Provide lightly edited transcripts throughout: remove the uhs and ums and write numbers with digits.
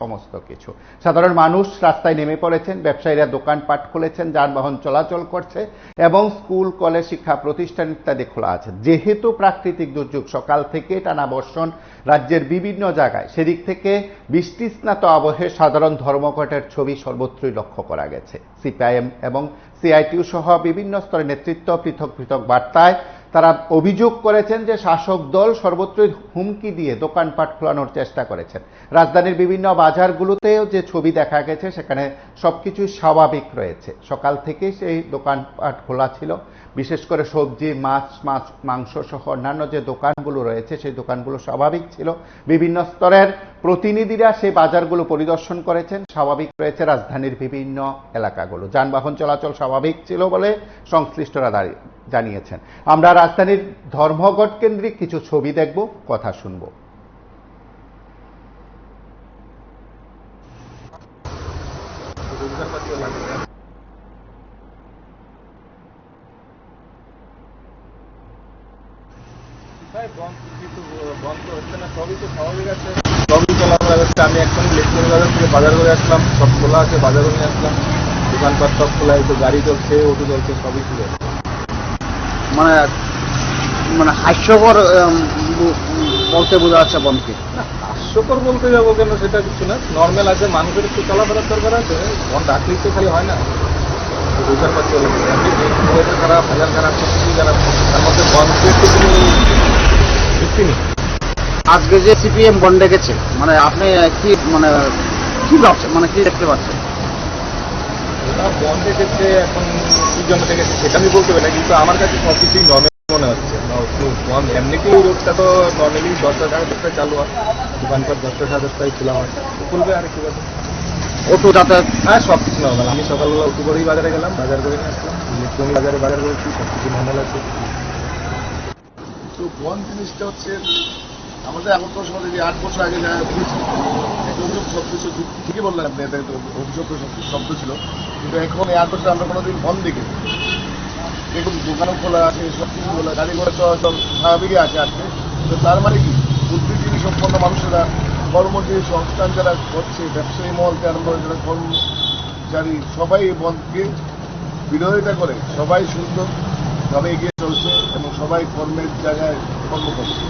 সমস্ত কিছু। সাধারণ মানুষ রাস্তায় নেমে পড়েছেন, ব্যবসায়ীরা দোকানপাট খুলেছেন, যানবাহন চলাচল করছে এবং স্কুল কলেজ শিক্ষা প্রতিষ্ঠান ইত্যাদি খোলা আছে। যেহেতু প্রাকৃতিক দুর্যোগ, সকাল থেকে টানা বর্ষণ রাজ্যের বিভিন্ন জায়গায়, সেদিক থেকে বৃষ্টিস্নাত আবহে সাধারণ ধর্মঘটের ছবি সর্বত্রই লক্ষ্য করা গেছে। সিপিআইএম এবং সিআইটিইউ সহ বিভিন্ন স্তরের নেতৃত্ব পৃথক পৃথক বার্তায় তারা অভিযোগ করেছেন যে শাসক দল সর্বত্রই হুমকি দিয়ে দোকানপাট খোলানোর চেষ্টা করেছেন। রাজধানীর বিভিন্ন বাজারগুলোতেও যে ছবি দেখা গেছে সেখানে সবকিছু স্বাভাবিক রয়েছে। সকাল থেকে সেই দোকানপাট খোলা ছিল, বিশেষ করে সবজি, মাছ, মাংস সহ অন্যান্য যে দোকানগুলো রয়েছে সেই দোকানগুলো স্বাভাবিক ছিল। বিভিন্ন স্তরের প্রতিনিধিরা সেই বাজারগুলো পরিদর্শন করেছেন। স্বাভাবিক রয়েছে রাজধানীর বিভিন্ন এলাকাগুলো, যানবাহন চলাচল স্বাভাবিক ছিল বলে সংশ্লিষ্টরা জানিয়েছেন। আমরা রাজধানীর ধর্মঘট কেন্দ্রিক কিছু ছবি দেখব, কথা শুনব। বন্ধ হচ্ছে না, সবই তো স্বাভাবিক আছে, সবই চলাফেরা হচ্ছে। আমি এখন লেকচুরি বাজার থেকে বাজার করে আসলাম, সব খোলা আছে, বাজারও নিয়ে আসলাম, দোকানপাট সব খোলা আছে, গাড়ি চলছে, অটো চলছে, সবই খুলে। মানে মানে হাস্যকর বলতে বোঝা যাচ্ছে বন্ধকে। না, হাস্যকর বলতে যাবো কেন, সেটা কিছু না, নর্মাল আছে, মানুষের একটু চলাফেরার দরকার আছে। বন্ধ ডাকলেই তো খালি হয় না, দোকানপাট চলে খারাপ, বাজার খারাপ, সব কিছু খারাপ, তার মধ্যে বন্ধকে একটু তুমি ভিত্তি নেই। আজকে যে সিপিএম বন্ধ ডেকেছে, মানে আপনি কি মানে কি ভাবছেন, মানে কি দেখতে পাচ্ছেন? ওটা বন্ধ ডেকেছে, এখন কি জন্য ডেকেছে সেটা আমি বলতে পারি না, কিন্তু আমার কাছে সব কিছুই নর্মাল মনে হচ্ছে। এমনিতেই রোডটা তো নর্মালি 10টা সাড়ে 10টায় চালু হয়, দোকানপাট 10টা সাড়ে 10টায় খোলা হয়, খুলবে আর কি আছে। অটো যাতায়াত, হ্যাঁ, সব কিছু নর্মাল। আমি সকালবেলা উঠু করেই বাজারে গেলাম, বাজার করে নিয়ে আসলাম, ইলেকট্রনিক বাজার করেছি, সব কিছু নর্মাল আছে। তো বন্ধ জিনিসটা হচ্ছে আমাদের আগত সমাজে যে 8 বছর আগে যা হয়েছে, অভিযোগ শব্দ ঠিকই বললেন আপনি, এটা তো অভিযোগ শব্দ ছিল, কিন্তু এখন এই 8 বছর আমরা কোনোদিন বন্ধ দেখি দেখুন, দোকানও খোলা আছে, সব কিছু খোলা, গাড়ি ঘোড়া চলাচল স্বাভাবিকই আছে আজকে। তো তার মানে কি, বুদ্ধিজীবী সম্পন্ন মানুষেরা, কর্মজীবী সংস্থান যারা করছে, ব্যবসায়ী মহলকে আরম্ভ করে যারা কর্মচারী, সবাই এই বন্ধকে বিরোধিতা করে, সবাই সুন্দরভাবে এগিয়ে চলছে এবং সবাই কর্মের জায়গায় কর্ম করছে।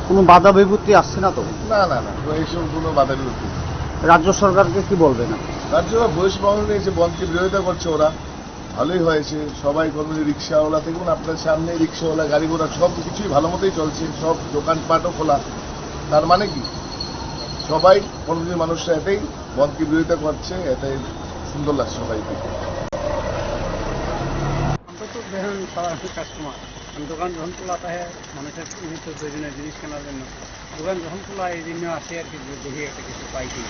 কোনো বাধা বিপত্তি আসছে না তো? না না না, তো এইসব কোনো বাধা বিরোধী। রাজ্য সরকারকে কি বলবেন? রাজ্যরা বহিষ্করণে এসে বন্ধকে বিরোধিতা করছে, ওরা ভালোই হয়েছে। সবাই কর্মী, রিক্সাওয়ালা দেখুন, আপনার সামনে রিক্সাওয়ালা, গাড়ি ঘোড়া সব কিছুই ভালো মতোই চলছে, সব দোকানপাটও খোলা। তার মানে কি, সবাই কর্মজীবী মানুষরা এতেই বন্ধকে বিরোধিতা করছে, এটাই সুন্দর লাগছে সবাইকে। কাস্টমার দোকান যখন খোলা থাকে মানুষের নিত্য প্রয়োজনীয় জিনিস কেনার জন্য, দোকান যখন খোলা এই জন্য আসে আর কি, দেখি একটা কিছু পাই কি।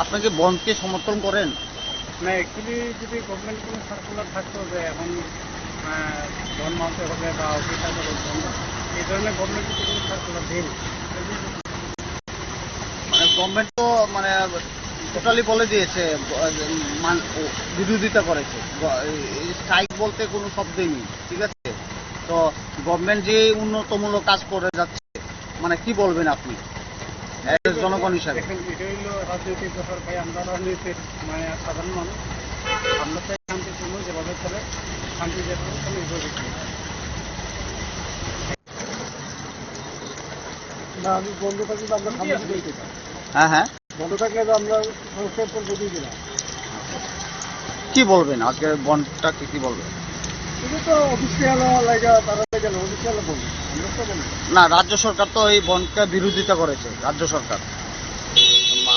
আপনাকে বন্ধকে সমর্থন করেন? না, অ্যাকচুয়ালি যদি গভর্নমেন্ট কোনো সার্কুলার থাকতো যে এখন বন্ধ মানতে হবে বা অফিস আছে বন্ধ, এই ধরনের গভর্নমেন্ট যদি কোনো সার্কুলার দেন, মানে গভর্নমেন্ট তো মানে টোটালি বলে দিয়েছে, বিরোধিতা করেছে, স্ট্রাইক বলতে কোনো শব্দই নেই, ঠিক আছে? তো গভর্নমেন্ট যে উন্নতমূলক কাজ করে যাচ্ছে, মানে কি বলবেন আপনি জনগণ হিসাবে? এখন এটা হইল রাজনৈতিক ব্যাপার ভাই, আমরা রাজনীতির মানে সাধারণ মানুষ, আমরা চাই শান্তিপূর্ণ যেভাবে চলে, শান্তি যেভাবে চলে এইভাবে চলে। না, আমি বন্ধ থাকলে তো আমরা সামনে দিতে চাই। হ্যাঁ হ্যাঁ, বন্ধ থাকলে তো আমরা সংস্কার করবো দিই না। কি বলবেন আজকে বন্ধটাকে, কি বলবেন? কিন্তু তো অফিসিয়াল লাগা, তারা গেল অফিসিয়াল বলবো, আমরা তো বলবো না, রাজ্য সরকার তো এই বন্ধকে বিরোধিতা করেছে, রাজ্য সরকার।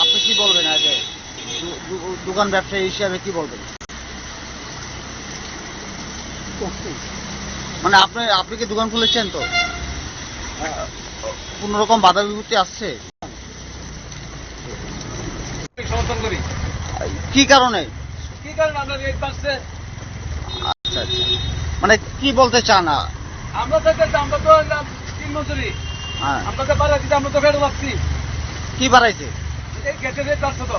আপনি কি বলবেন আগে দোকান ব্যবসায়ী হিসাবে, কি বলবেন? মানে আপনি কি দোকান খুলেছেন তো, কোন রকম বাধা বিপত্তি আসছে? সমর্থন করি। কি কারণে? কি কারণ? আমরা রেট বাড়ছে, আচ্ছা আচ্ছা, মানে কি বলতে চান? আমরা তো 3 মজুরি, হ্যাঁ, আমরা তো বাড়াচ্ছি, আমরা তো ফেরত পাচ্ছি। কি বাড়াইছে? এই গ্যাসের রেট বাড়ছে তো,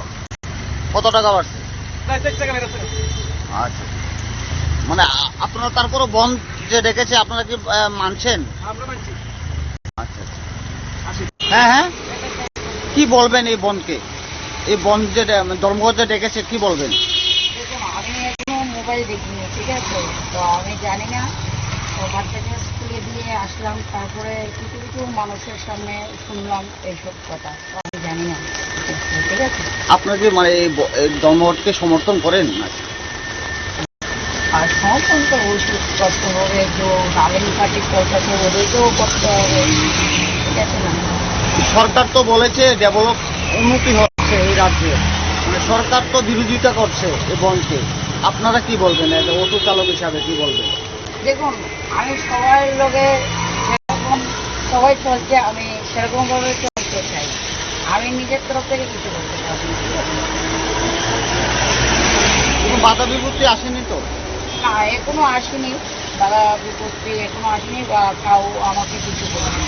কত টাকা বাড়ছে? প্রায় 4 টাকা বেড়েছে। আচ্ছা, মানে আপনারা তারপরও বন্ধ যে ডেকেছে আপনারা কি মানছেন? আমরা মানছি। আচ্ছা আচ্ছা, আসি। হ্যাঁ হ্যাঁ, কি বলবেন এই বনকে? এই বন যে ধর্মঘট যে ডেকেছে, কি বলবেন? দেখুন, আমি এখনো মোবাইল দেখিনি, ঠিক আছে? তো আমি জানি না। তো বাচ্চাকে স্কুলে দিয়ে আসলাম, তারপরে কিছু কিছু মানুষের সামনে শুনলাম এইসব কথা। তো আমি জানি না, ঠিক আছে? আপনার যে মানে এই ধর্মঘটকে সমর্থন করেন না? আর সমর্থন তো ওষুধ করতে হবে, যে রাজনীতি পার্টি করতেছে ওদেরকেও করতে হবে, ঠিক আছে না? সরকার তো বলেছে ডেভেলপ উন্নতি হচ্ছে এই রাজ্যে, মানে সরকার তো বিরোধিতা করছে এই বনকে। আপনারা কি বলবেন, একটা অটো চালক হিসাবে কি বলবেন? দেখুন, আমি সবার লোকে যেরকম সবাই চলছে, আমি সেরকমভাবে চলতে চাই। আমি নিজের তরফ থেকে কিছু করতে পারবো না। কোনো বাধা বিপত্তি আসেনি তো? না, এখনো আসেনি, দাদা বিপত্তি এখনো আসেনি বা কাউ আমাকে কিছু বলেনি।